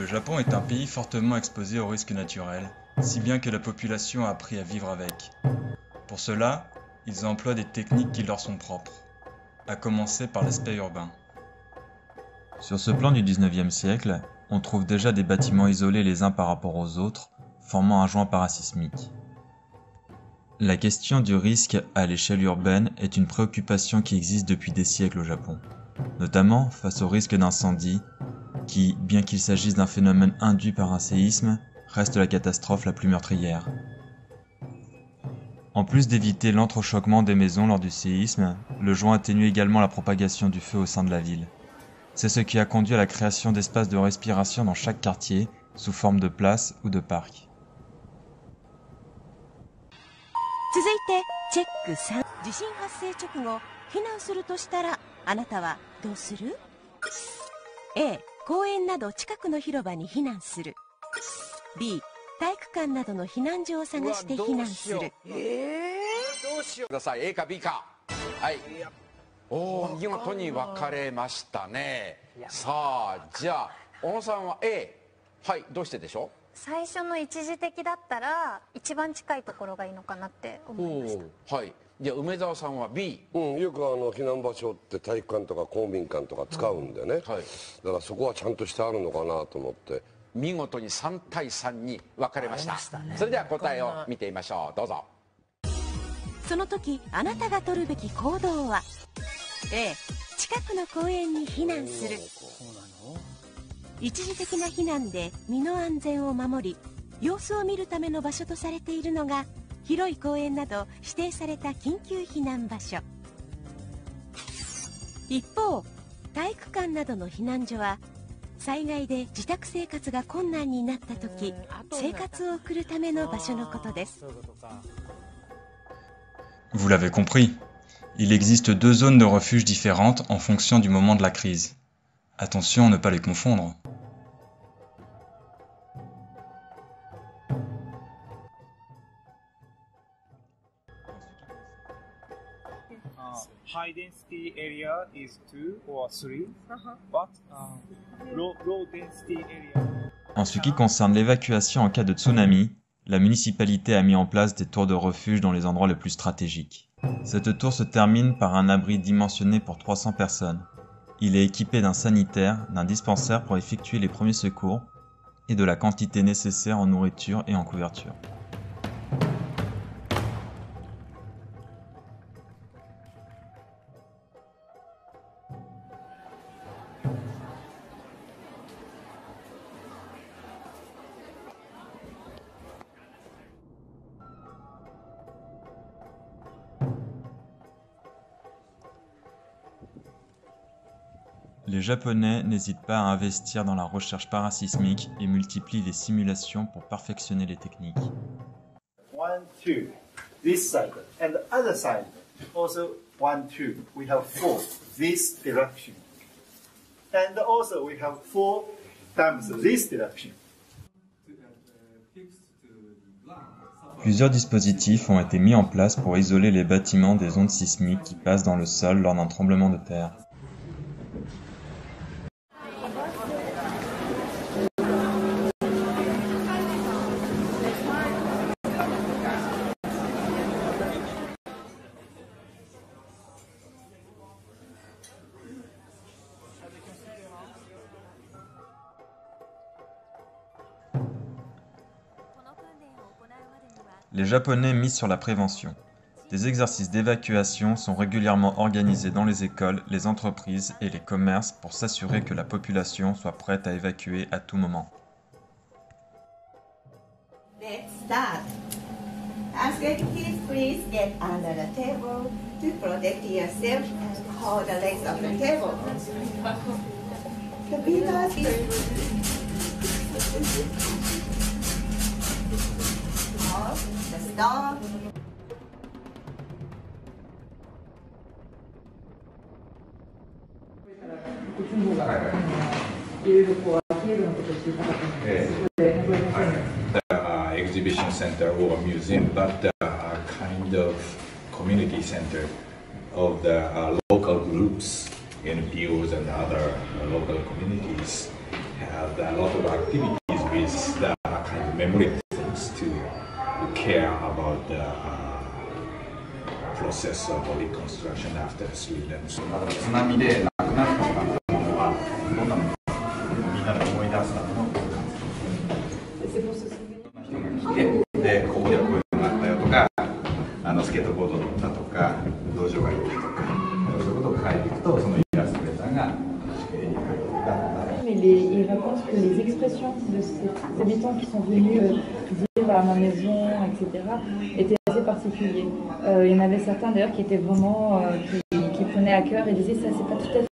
Le Japon est un pays fortement exposé aux risques naturels, si bien que la population a appris à vivre avec. Pour cela, ils emploient des techniques qui leur sont propres, à commencer par l'aspect urbain. Sur ce plan du 19e siècle, on trouve déjà des bâtiments isolés les uns par rapport aux autres, formant un joint parasismique. La question du risque à l'échelle urbaine est une préoccupation qui existe depuis des siècles au Japon, notamment face au risque d'incendie, qui, bien qu'il s'agisse d'un phénomène induit par un séisme, reste la catastrophe la plus meurtrière. En plus d'éviter l'entrechoquement des maisons lors du séisme, le joint atténue également la propagation du feu au sein de la ville. C'est ce qui a conduit à la création d'espaces de respiration dans chaque quartier, sous forme de places ou de parcs. 続いてチェック3、地震発生直後避難するとしたらあなたはどうする？ A、公園など近くの広場に避難する。 B、体育館などの避難所を探して避難する。どうしようください。 A か B か。はい。おお、見事に分かれましたね。さあ、じゃあ小野さんは A。 はい、どうしてでしょう？最初の一時的だったら一番近いところがいいのかなって思いました。はい。じゃあ梅沢さんは B。 よく避難場所って体育館とか公民館とか使うんでね、はい、だからそこはちゃんとしてあるのかなと思って。見事に3対3に分かれました。それでは答えを見てみましょう。どうぞ。その時あなたが取るべき行動は A、近くの公園に避難する。一時的な避難で身の安全を守り、様子を見るための場所とされているのが広い公園など指定された緊急避難場所。一方、体育館などの避難所は災害で自宅生活が困難になった時、生活を送るための場所のことです。Vous l'avez compris, il existe deux zones de refuge différentes en fonction du moment de la crise. Attention à ne pas les confondre. High density area is 2 or 3, but low density area. En ce qui concerne l'évacuation en cas de tsunami, la municipalité a mis en place des tours de refuge dans les endroits les plus stratégiques. Cette tour se termine par un abri dimensionné pour 300 personnes. Il est équipé d'un sanitaire, d'un dispensaire pour effectuer les premiers secours et de la quantité nécessaire en nourriture et en couverture. Les Japonais n'hésitent pas à investir dans la recherche parasismique et multiplient les simulations pour perfectionner les techniques. 1, 2, this side and the other side. Also 1, 2. We have 4 this direction. And also we have 4 times this direction. Plusieurs dispositifs ont été mis en place pour isoler les bâtiments des ondes sismiques qui passent dans le sol lors d'un tremblement de terre. Les Japonais misent sur la prévention. Des exercices d'évacuation sont régulièrement organisés dans les écoles, les entreprises et les commerces pour s'assurer que la population soit prête à évacuer à tout moment. Let's start. Ask kids, please get under the table to protect yourself and hold the legs of the table. The because the stone. Exhibition center or a museum, but a kind of community center of the local groups, NPOs and other local communities. had a lot of activities with the kind of memory things to care about the process of reconstruction after Sweden. 津波で亡くなった方のはどんなのみんなで思い出すなの人が来て、でここではこういうのがあったよとか、スケートボード乗ったとか、道場が行ったとか、そういうことを書いていくと、そのイラストレーターが絵に描いていた。Il raconte que les expressions de ces habitants qui sont venus dire à ma maison, etc., étaient assez particuliers. Il y en avait certains d'ailleurs qui étaient vraiment, qui prenaient à cœur et disaient ça c'est pas tout à fait